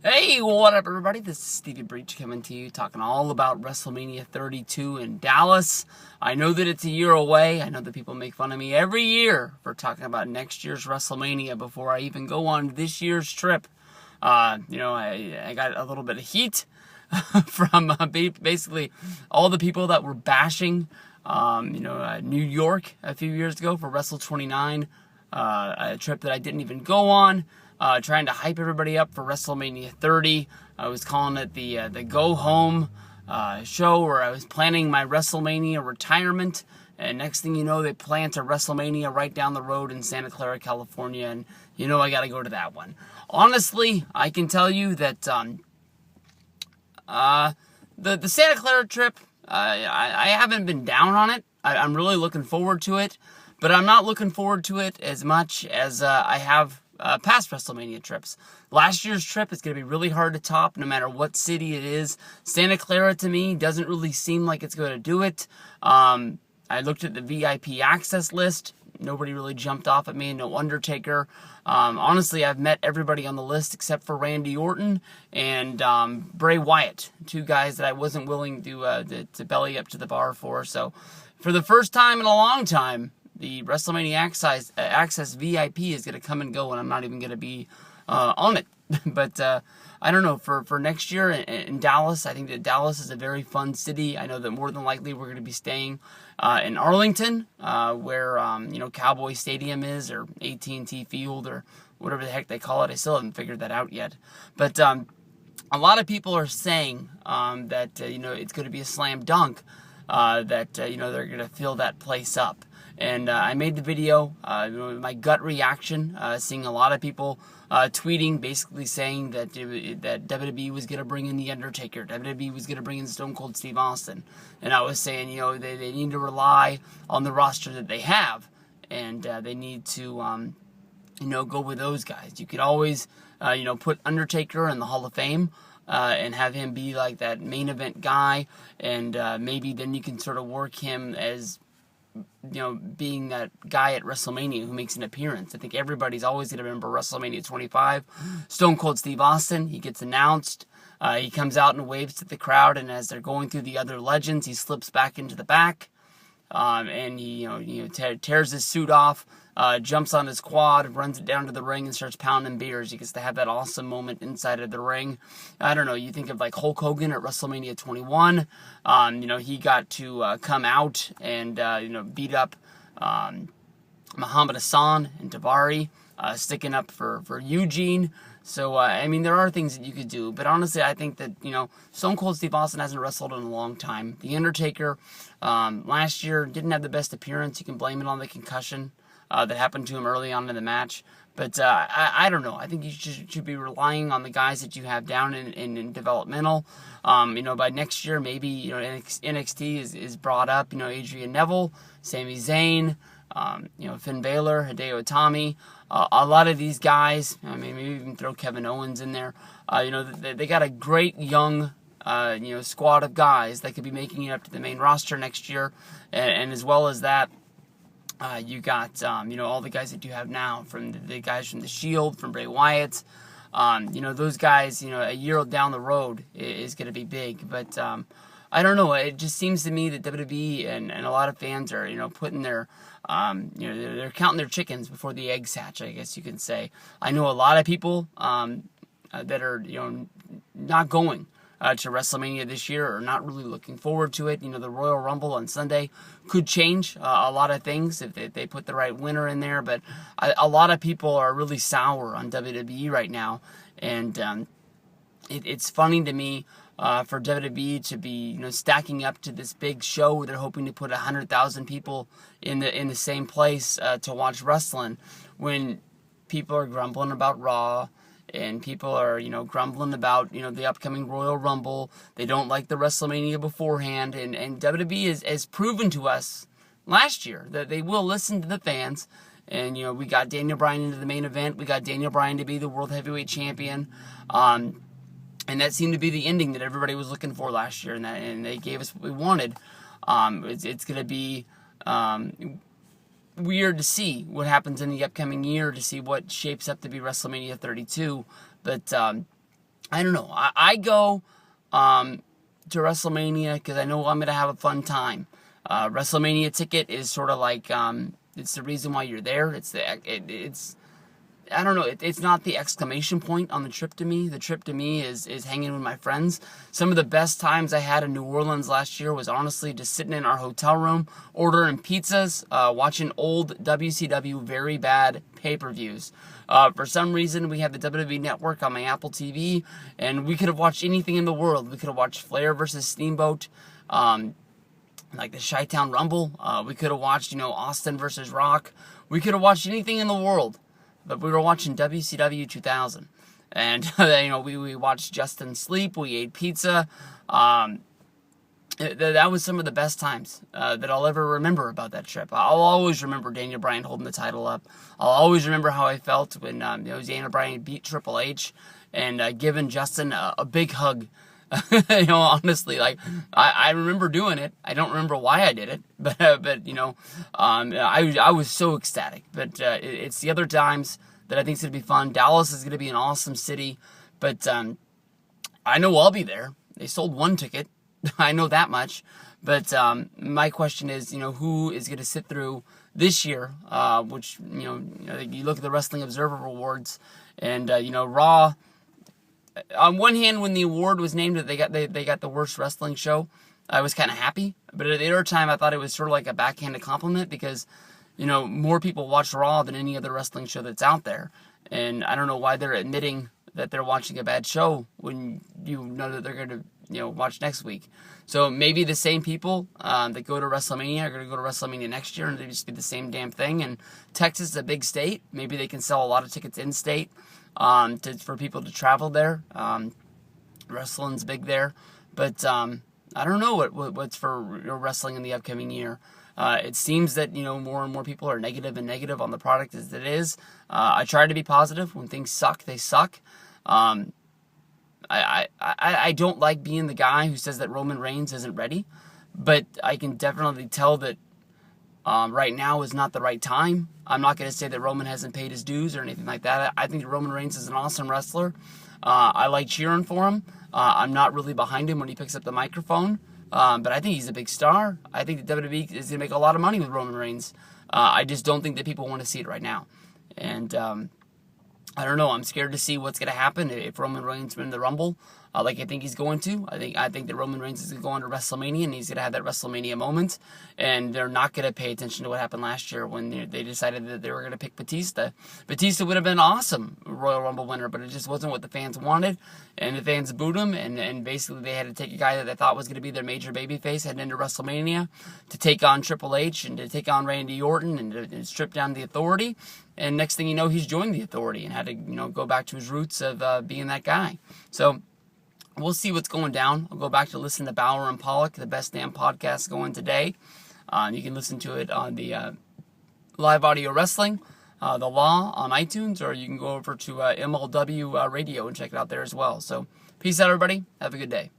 Hey, what up, everybody? This is Stevie Breach coming to you, talking all about WrestleMania 32 in Dallas. I know that it's a year away. I know that people make fun of me every year for talking about next year's WrestleMania before I even go on this year's trip. I got a little bit of heat from basically all the people that were bashing, New York a few years ago for Wrestle 29, a trip that I didn't even go on. Trying to hype everybody up for WrestleMania 30. I was calling it the go home show where I was planning my WrestleMania retirement. And next thing you know, they plant a WrestleMania right down the road in Santa Clara, California. And I got to go to that one. Honestly, I can tell you that the Santa Clara trip, I haven't been down on it. I'm really looking forward to it. But I'm not looking forward to it as much as I have past WrestleMania trips. Last year's trip is going to be really hard to top no matter what city it is. Santa Clara, to me, doesn't really seem like it's going to do it. I looked at the VIP access list. Nobody really jumped off at me. No Undertaker. Honestly, I've met everybody on the list except for Randy Orton and Bray Wyatt, two guys that I wasn't willing to belly up to the bar for. So, for the first time in a long time, the WrestleMania Access VIP is going to come and go, and I'm not even going to be on it. But I don't know. For next year in Dallas, I think that Dallas is a very fun city. I know that more than likely we're going to be staying in Arlington, where Cowboy Stadium is, or AT&T Field, or whatever the heck they call it. I still haven't figured that out yet. But a lot of people are saying that it's going to be a slam dunk. That they're going to fill that place up. And I made the video, my gut reaction, seeing a lot of people tweeting, basically saying that that WWE was going to bring in The Undertaker, WWE was going to bring in Stone Cold Steve Austin. And I was saying, they need to rely on the roster that they have, and they need to, go with those guys. You could always, put Undertaker in the Hall of Fame, and have him be like that main event guy, and maybe then you can sort of work him as, being that guy at WrestleMania who makes an appearance. I think everybody's always going to remember WrestleMania 25. Stone Cold Steve Austin, he gets announced. He comes out and waves to the crowd, and as they're going through the other legends, he slips back into the back. And he tears his suit off, jumps on his quad, runs it down to the ring, and starts pounding beers. He gets to have that awesome moment inside of the ring. I don't know, you think of like Hulk Hogan at WrestleMania 21. He got to come out and beat up Muhammad Hassan and Davari, sticking up for Eugene. So, there are things that you could do. But honestly, I think that, Stone Cold Steve Austin hasn't wrestled in a long time. The Undertaker, last year, didn't have the best appearance. You can blame it on the concussion that happened to him early on in the match. But I don't know. I think you should be relying on the guys that you have down in developmental. By next year, maybe, NXT is brought up. Adrian Neville, Sami Zayn, Finn Balor, Hideo Itami, a lot of these guys, maybe even throw Kevin Owens in there, they got a great young, squad of guys that could be making it up to the main roster next year, and as well as that, you got, all the guys that you have now, from the guys from The Shield, from Bray Wyatt, those guys, a year down the road is going to be big, but, I don't know. It just seems to me that WWE and a lot of fans are, putting their, they're counting their chickens before the eggs hatch, I guess you can say. I know a lot of people that are, not going to WrestleMania this year, or not really looking forward to it. The Royal Rumble on Sunday could change a lot of things if they put the right winner in there. But a lot of people are really sour on WWE right now, and it's funny to me. For WWE to be, stacking up to this big show where they're hoping to put 100,000 people in the same place to watch wrestling, when people are grumbling about Raw, and people are, grumbling about, the upcoming Royal Rumble. They don't like the WrestleMania beforehand, and WWE has proven to us last year that they will listen to the fans. And, we got Daniel Bryan into the main event. We got Daniel Bryan to be the World Heavyweight Champion. And that seemed to be the ending that everybody was looking for last year, and they gave us what we wanted. It's going to be weird to see what happens in the upcoming year, to see what shapes up to be WrestleMania 32. But I don't know. I go to WrestleMania because I know I'm going to have a fun time. WrestleMania ticket is sort of like it's the reason why you're there. It's I don't know. It's not the exclamation point on the trip to me. The trip to me is hanging with my friends. Some of the best times I had in New Orleans last year was honestly just sitting in our hotel room, ordering pizzas, watching old WCW very bad pay-per-views. For some reason, we have the WWE Network on my Apple TV, and we could have watched anything in the world. We could have watched Flair versus Steamboat, like the Chi-Town Rumble. We could have watched, Austin versus Rock. We could have watched anything in the world. But we were watching WCW 2000. And, we watched Justin sleep. We ate pizza. That was some of the best times that I'll ever remember about that trip. I'll always remember Daniel Bryan holding the title up. I'll always remember how I felt when Daniel Bryan beat Triple H and giving Justin a big hug. Honestly, I remember doing it. I don't remember why I did it, but I was so ecstatic. But it's the other times that I think it's gonna be fun. Dallas is gonna be an awesome city, but I know I'll be there. They sold one ticket. I know that much. But my question is, who is gonna sit through this year? Which you look at the Wrestling Observer Awards, and Raw. On one hand, when the award was named that they got the worst wrestling show, I was kind of happy. But at the other time, I thought it was sort of like a backhanded compliment because, more people watch Raw than any other wrestling show that's out there. And I don't know why they're admitting that they're watching a bad show when you know that they're going to, watch next week. So maybe the same people that go to WrestleMania are going to go to WrestleMania next year and they just do the same damn thing. And Texas is a big state. Maybe they can sell a lot of tickets in state. For people to travel there. Wrestling's big there, but I don't know what's for wrestling in the upcoming year. It seems that more and more people are negative on the product as it is. I try to be positive. When things suck, they suck. I don't like being the guy who says that Roman Reigns isn't ready, but I can definitely tell that right now is not the right time. I'm not going to say that Roman hasn't paid his dues or anything like that. I think Roman Reigns is an awesome wrestler. I like cheering for him. I'm not really behind him when he picks up the microphone, but I think he's a big star. I think the WWE is going to make a lot of money with Roman Reigns. I just don't think that people want to see it right now. And I don't know. I'm scared to see what's going to happen if Roman Reigns wins the Rumble, like I think he's going to. I think that Roman Reigns is going to go into WrestleMania and he's going to have that WrestleMania moment. And they're not going to pay attention to what happened last year when they decided that they were going to pick Batista. Batista would have been an awesome Royal Rumble winner, but it just wasn't what the fans wanted. And the fans booed him. And basically they had to take a guy that they thought was going to be their major babyface heading into WrestleMania to take on Triple H and to take on Randy Orton and to strip down the Authority. And next thing you know, he's joined the Authority and had to, go back to his roots of being that guy. So we'll see what's going down. I'll go back to listen to Bauer and Pollock, the best damn podcast going today. You can listen to it on the Live Audio Wrestling, The Law on iTunes, or you can go over to MLW Radio and check it out there as well. So peace out, everybody. Have a good day.